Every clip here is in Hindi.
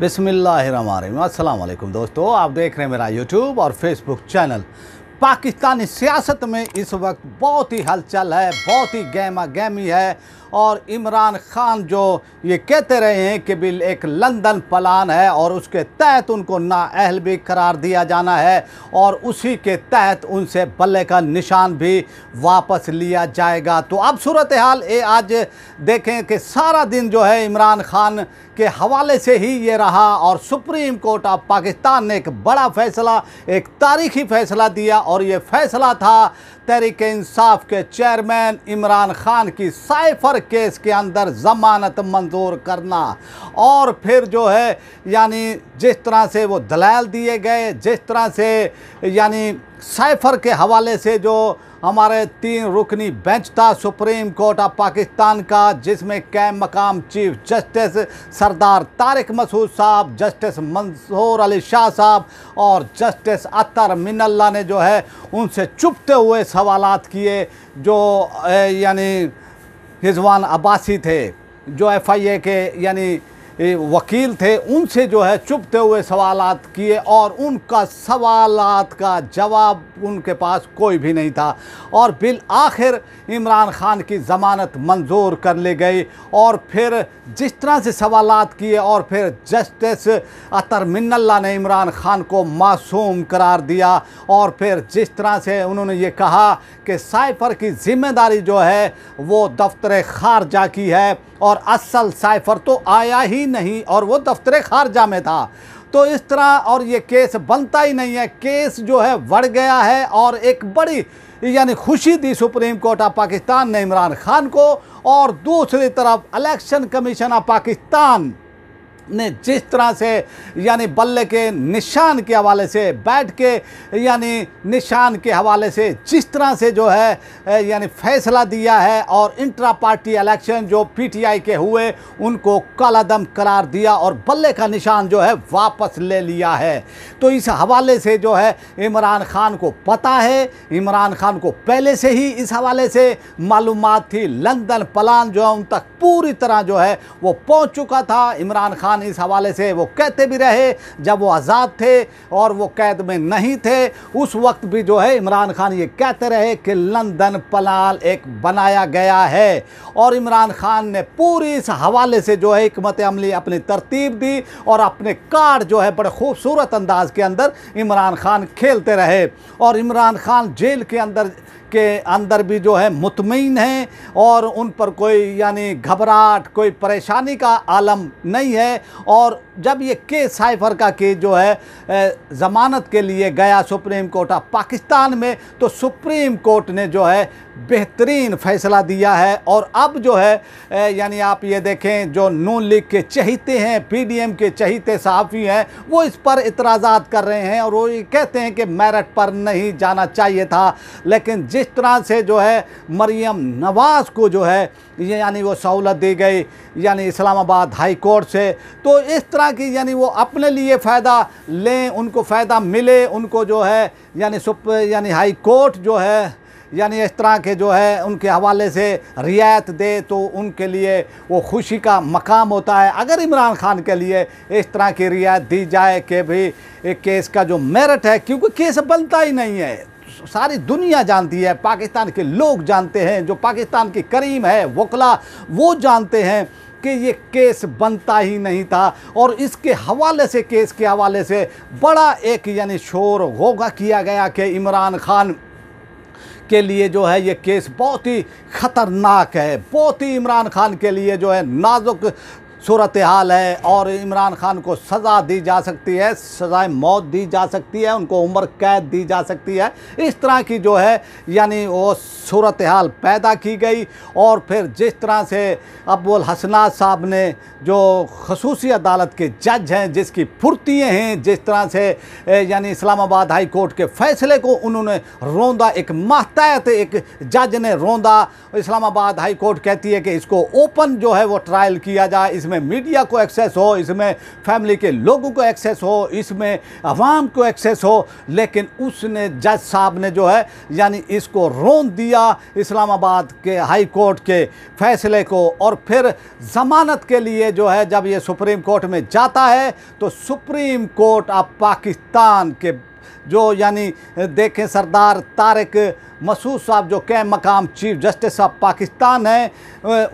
बिस्मिल्लाहिर्रहमानिर्रहीम। अस्सलाम वालेकुम दोस्तों, आप देख रहे हैं मेरा यूट्यूब और फेसबुक चैनल। पाकिस्तानी सियासत में इस वक्त बहुत ही हलचल है, बहुत ही गहमा गहमी है और इमरान खान जो ये कहते रहे हैं कि बिल एक लंदन प्लान है और उसके तहत उनको नाअहल भी करार दिया जाना है और उसी के तहत उनसे बल्ले का निशान भी वापस लिया जाएगा। तो अब सूरत हाल ये आज देखें कि सारा दिन जो है इमरान खान के हवाले से ही ये रहा और सुप्रीम कोर्ट ऑफ पाकिस्तान ने एक बड़ा फ़ैसला, एक तारीखी फ़ैसला दिया और ये फ़ैसला था तहरीक इंसाफ के चेयरमैन इमरान खान की साइफर केस के अंदर ज़मानत मंजूर करना। और फिर जो है यानी जिस तरह से वो दलाल दिए गए, जिस तरह से यानी साइफर के हवाले से जो हमारे 3 रुकनी बेंच था सुप्रीम कोर्ट ऑफ पाकिस्तान का, जिसमें कैम मकाम चीफ जस्टिस सरदार तारिक मसूद साहब, जस्टिस मंसूर अली शाह साहब और जस्टिस अतर मिनल्ला ने जो है उनसे चुपते हुए सवालात किए। जो यानी रिजवान अब्बासी थे, जो FIA के यानी वकील थे, उनसे जो है चुपते हुए सवालात किए और उनका सवालात का जवाब उनके पास कोई भी नहीं था और बिल आखिर इमरान खान की ज़मानत मंजूर कर ली गई। और फिर जिस तरह से सवालात किए और फिर जस्टिस अतर मिनल्ला ने इमरान खान को मासूम करार दिया और फिर जिस तरह से उन्होंने ये कहा कि साइफर की ज़िम्मेदारी जो है वो दफ्तर खारजा की है और असल साइफर तो आया ही नहीं और वो दफ्तर खारजा में था। तो इस तरह और ये केस बनता ही नहीं है, केस जो है बढ़ गया है और एक बड़ी यानी खुशी दी सुप्रीम कोर्ट ऑफ पाकिस्तान ने इमरान खान को। और दूसरी तरफ इलेक्शन कमीशन ऑफ पाकिस्तान ने जिस तरह से यानी बल्ले के निशान के हवाले से, बैट के यानी निशान के हवाले से जिस तरह से जो है यानी फ़ैसला दिया है और इंट्रा पार्टी इलेक्शन जो PTI के हुए उनको कलअदम करार दिया और बल्ले का निशान जो है वापस ले लिया है। तो इस हवाले से जो है इमरान खान को पता है, इमरान खान को पहले से ही इस हवाले से मालूमात थी। लंदन प्लान जो है उन तक पूरी तरह जो है वो पहुँच चुका था। इमरान खान इस हवाले से वो कहते भी रहे जब वो आज़ाद थे और वो कैद में नहीं थे, उस वक्त भी जो है इमरान खान ये कहते रहे कि लंदन प्लान एक बनाया गया है। और इमरान खान ने पूरी इस हवाले से जो है हिकमत अमली अपनी तरतीब दी और अपने कार्ड जो है बड़े खूबसूरत अंदाज के अंदर इमरान खान खेलते रहे। और इमरान खान जेल के अंदर भी जो है मुतमईन हैं और उन पर कोई यानी घबराहट, कोई परेशानी का आलम नहीं है। और जब ये केस साइफर का केस जो है ज़मानत के लिए गया सुप्रीम कोर्ट ऑफ पाकिस्तान में, तो सुप्रीम कोर्ट ने जो है बेहतरीन फ़ैसला दिया है। और अब जो है यानी आप ये देखें जो नून लीग के चहीते हैं, PDM के चहीते सहाफ़ी हैं, वो इस पर इतराज़ात कर रहे हैं और वो ये कहते हैं कि मेरिट पर नहीं जाना चाहिए था। लेकिन जिस तरह से जो है मरियम नवाज़ को जो है ये यानी वो सहूलत दी गई यानी इस्लामाबाद हाई कोर्ट से, तो इस तरह की यानी वो अपने लिए फ़ायदा लें, उनको फ़ायदा मिले, उनको जो है यानी हाई कोर्ट जो है यानी इस तरह के जो है उनके हवाले से रियायत दे तो उनके लिए वो खुशी का मकाम होता है। अगर इमरान खान के लिए इस तरह की रियायत दी जाए कि भाई एक केस का जो मेरिट है, क्योंकि केस बनता ही नहीं है, सारी दुनिया जानती है, पाकिस्तान के लोग जानते हैं, जो पाकिस्तान की करीम है वकला वो जानते हैं कि ये केस बनता ही नहीं था। और इसके हवाले से, केस के हवाले से बड़ा एक यानी शोर होगा किया गया कि इमरान खान के लिए जो है ये केस बहुत ही ख़तरनाक है, बहुत ही इमरान खान के लिए जो है नाजुक सूरत हाल है और इमरान खान को सज़ा दी जा सकती है, सज़ाए मौत दी जा सकती है, उनको उम्र कैद दी जा सकती है। इस तरह की जो है यानी वो सूरत हाल पैदा की गई। और फिर जिस तरह से अब्दुल हसनात साहब ने जो खसूसी अदालत के जज हैं, जिसकी फुर्तियाँ हैं, जिस तरह से यानी इस्लामाबाद हाई कोर्ट के फ़ैसले को उन्होंने रोंदा, एक मातहत एक जज ने रोंदा। इस्लामाबाद हाई कोर्ट कहती है कि इसको ओपन जो है वो ट्रायल किया जाए, इसमें इसमें मीडिया को एक्सेस हो, इसमें फैमिली के लोगों को एक्सेस हो, इसमें अवाम को एक्सेस हो, लेकिन उसने जज साहब ने जो है यानी इसको रोन दिया इस्लामाबाद के हाई कोर्ट के फैसले को। और फिर ज़मानत के लिए जो है जब ये सुप्रीम कोर्ट में जाता है तो सुप्रीम कोर्ट ऑफ पाकिस्तान के जो यानी देखें सरदार तारिक मसूद साहब जो के मकाम चीफ जस्टिस ऑफ पाकिस्तान हैं,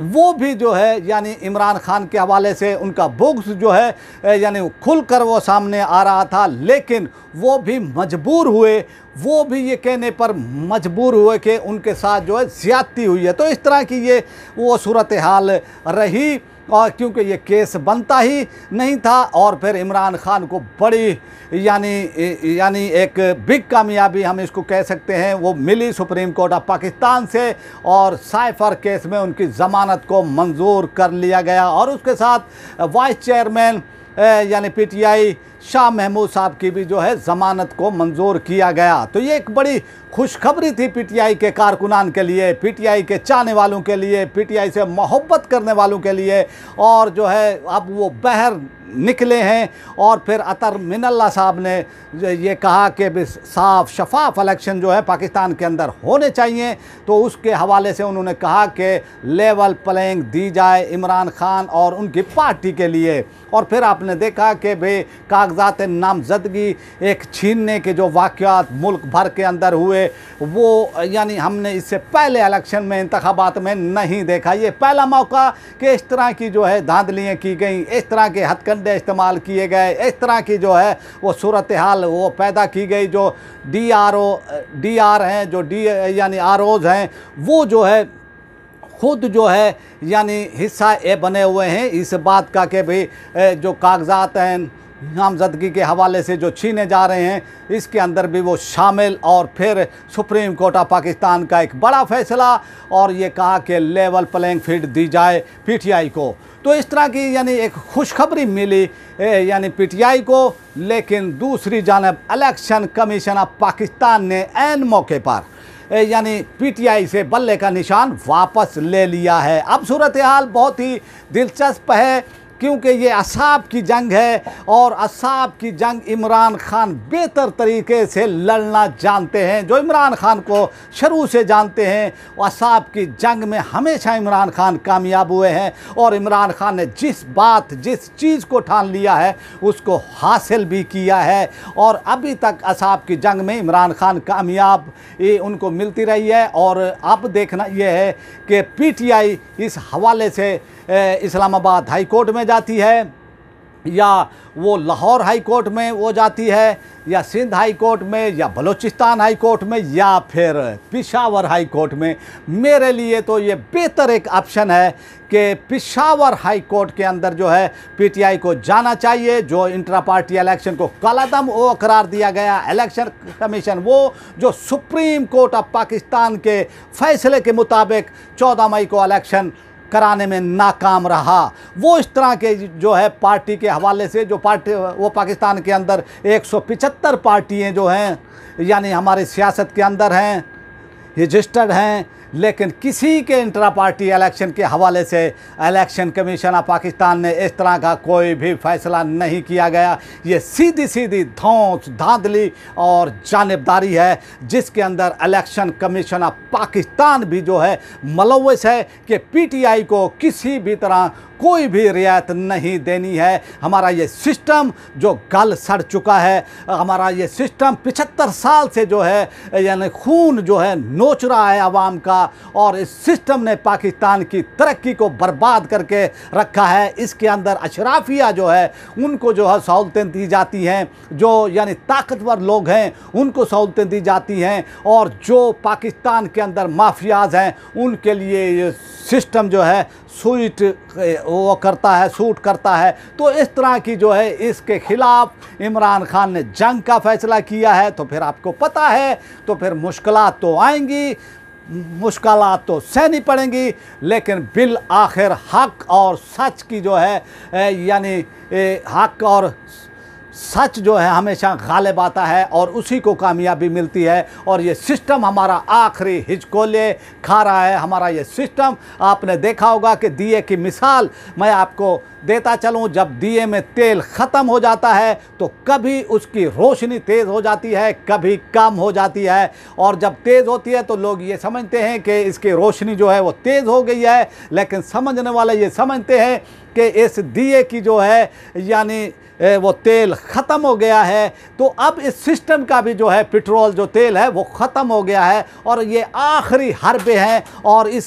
वो भी जो है यानी इमरान खान के हवाले से उनका बुग्स जो है यानी खुलकर वो सामने आ रहा था, लेकिन वो भी मजबूर हुए, वो भी ये कहने पर मजबूर हुए कि उनके साथ जो है ज़्यादती हुई है। तो इस तरह की ये वो सूरत हाल रही, और क्योंकि ये केस बनता ही नहीं था। और फिर इमरान खान को बड़ी यानी एक बिग कामयाबी हम इसको कह सकते हैं वो मिली सुप्रीम कोर्ट ऑफ पाकिस्तान से, और साइफर केस में उनकी ज़मानत को मंजूर कर लिया गया। और उसके साथ वाइस चेयरमैन यानी पीटीआई शाह महमूद साहब की भी जो है ज़मानत को मंजूर किया गया। तो ये एक बड़ी खुशखबरी थी पीटीआई के कारकुनान के लिए, पीटीआई के चाहने वालों के लिए, पीटीआई से मोहब्बत करने वालों के लिए। और जो है अब वो बहर निकले हैं। और फिर अतर मिनल्ला साहब ने ये कहा कि साफ शफाफ इलेक्शन जो है पाकिस्तान के अंदर होने चाहिए, तो उसके हवाले से उन्होंने कहा कि लेवल प्लेइंग दी जाए इमरान खान और उनकी पार्टी के लिए। और फिर आपने देखा कि भाई कागजात नामजदगी एक छीनने के जो वाक़यात मुल्क भर के अंदर हुए, वो यानी हमने इससे पहले इलेक्शन में इंतखाबात में नहीं देखा। ये पहला मौका कि इस तरह की जो है धांधलियाँ की गई, इस तरह के हथकंडे इस्तेमाल किए गए, इस तरह की जो है वो सूरत हाल वो पैदा की गई। जो डीआर हैं, जो यानी आरओज़ हैं, वो जो है खुद जो है यानी हिस्सा ए बने हुए हैं इस बात का कि भाई जो कागजात हैं नामजदगी के हवाले से जो छीने जा रहे हैं, इसके अंदर भी वो शामिल। और फिर सुप्रीम कोर्ट ऑफ पाकिस्तान का एक बड़ा फैसला, और ये कहा कि लेवल प्लेइंग फील्ड दी जाए पीटीआई को। तो इस तरह की यानी एक खुशखबरी मिली यानी पीटीआई को। लेकिन दूसरी जानब इलेक्शन कमीशन ऑफ पाकिस्तान ने ऐन मौके पर यानी पीटीआई से बल्ले का निशान वापस ले लिया है। अब सूरत हाल बहुत ही दिलचस्प है, क्योंकि ये असाब की जंग है, और असाब की जंग इमरान खान बेहतर तरीके से लड़ना जानते हैं। जो इमरान खान को शुरू से जानते हैं, असाब की जंग में हमेशा इमरान खान कामयाब हुए हैं, और इमरान खान ने जिस चीज़ को ठान लिया है उसको हासिल भी किया है। और अभी तक असाब की जंग में इमरान खान कामयाब उनको मिलती रही है। और अब देखना यह है कि पीटीआई इस हवाले से इस्लामाबाद हाई कोर्ट में जाती है, या वो लाहौर हाई कोर्ट में वो जाती है, या सिंध हाई कोर्ट में, या बलूचिस्तान हाई कोर्ट में, या फिर पेशावर हाई कोर्ट में। मेरे लिए तो ये बेहतर एक ऑप्शन है कि पेशावर हाई कोर्ट के अंदर जो है पीटीआई को जाना चाहिए। जो इंट्रा पार्टी इलेक्शन को कालादम वो करार दिया गया, इलेक्शन कमीशन वो जो सुप्रीम कोर्ट ऑफ पाकिस्तान के फैसले के मुताबिक 14 मई को इलेक्शन कराने में नाकाम रहा, वो इस तरह के जो है पार्टी के हवाले से जो पार्टी वो पाकिस्तान के अंदर 175 पार्टियाँ जो हैं यानी हमारी सियासत के अंदर हैं, रजिस्टर्ड हैं, लेकिन किसी के इंट्रा पार्टी इलेक्शन के हवाले से इलेक्शन कमीशन ऑफ पाकिस्तान ने इस तरह का कोई भी फैसला नहीं किया गया। ये सीधी धौंस धांधली और जानिबदारी है, जिसके अंदर इलेक्शन कमीशन ऑफ पाकिस्तान भी जो है मुलव्वस है कि पीटीआई को किसी भी तरह कोई भी रियायत नहीं देनी है। हमारा ये सिस्टम जो गल सड़ चुका है, हमारा ये सिस्टम 75 साल से जो है यानी खून जो है नोच रहा है आवाम का, और इस सिस्टम ने पाकिस्तान की तरक्की को बर्बाद करके रखा है। इसके अंदर अशराफिया जो है उनको जो है सहूलतें दी जाती हैं, जो यानी ताकतवर लोग हैं उनको सहूलतें दी जाती हैं, और जो पाकिस्तान के अंदर माफियाज हैं उनके लिए ये सिस्टम जो है सूट करता है। तो इस तरह की जो है इसके ख़िलाफ़ इमरान खान ने जंग का फ़ैसला किया है। तो फिर आपको पता है, तो फिर मुश्किलात तो आएंगी, मुश्किलात तो सहनी पड़ेंगी, लेकिन बिल आखिर हक और सच की जो है यानी हक और सच जो है हमेशा गालिब आता है, और उसी को कामयाबी मिलती है। और ये सिस्टम हमारा आखिरी हिचकोले खा रहा है। हमारा ये सिस्टम आपने देखा होगा कि दिए की मिसाल मैं आपको देता चलूँ, जब दिए में तेल ख़त्म हो जाता है तो कभी उसकी रोशनी तेज़ हो जाती है, कभी कम हो जाती है। और जब तेज़ होती है तो लोग ये समझते हैं कि इसकी रोशनी जो है वो तेज़ हो गई है, लेकिन समझने वाले ये समझते हैं कि इस दिए की जो है यानी वो तेल ख़त्म हो गया है। तो अब इस सिस्टम का भी जो है पेट्रोल जो तेल है वो ख़त्म हो गया है और ये आखिरी हरबे हैं और इस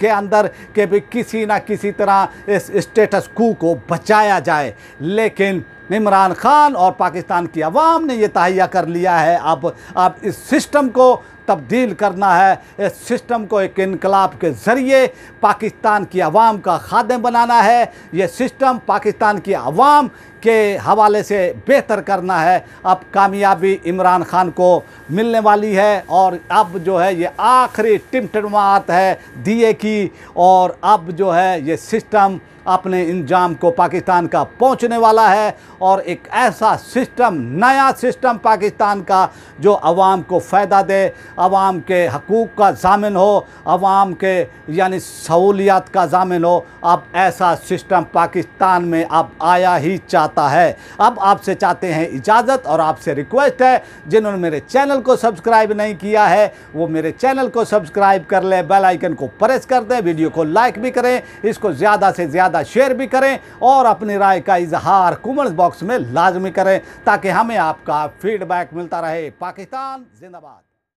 के अंदर के भी किसी ना किसी तरह इस स्टेटस क्वो को बचाया जाए। लेकिन इमरान खान और पाकिस्तान की आवाम ने ये तहैया कर लिया है, अब इस सिस्टम को तब्दील करना है, इस सिस्टम को एक इनकलाब के ज़रिए पाकिस्तान की आवाम का खादिम बनाना है। ये सिस्टम पाकिस्तान की आवाम के हवाले से बेहतर करना है। अब कामयाबी इमरान खान को मिलने वाली है और अब जो है ये आखिरी टिमटिमाहट है दिए की, और अब जो है ये सिस्टम अपने इंजाम को पाकिस्तान का पहुंचने वाला है और एक ऐसा सिस्टम, नया सिस्टम पाकिस्तान का जो आवाम को फ़ायदा दे, आवाम के हकूक़ का ज़ामिन हो, आवाम के यानी सहूलियत का ज़ामिन हो। अब ऐसा सिस्टम पाकिस्तान में अब आया ही चाहता है। अब आपसे चाहते हैं इजाज़त और आपसे रिक्वेस्ट है, जिन्होंने मेरे चैनल को सब्सक्राइब नहीं किया है वो मेरे चैनल को सब्सक्राइब कर लें, बेल आइकन को प्रेस कर दें, वीडियो को लाइक भी करें, इसको ज़्यादा से ज़्यादा शेयर भी करें और अपनी राय का इजहार कमेंट बॉक्स में लाजमी करें ताकि हमें आपका फीडबैक मिलता रहे। पाकिस्तान जिंदाबाद।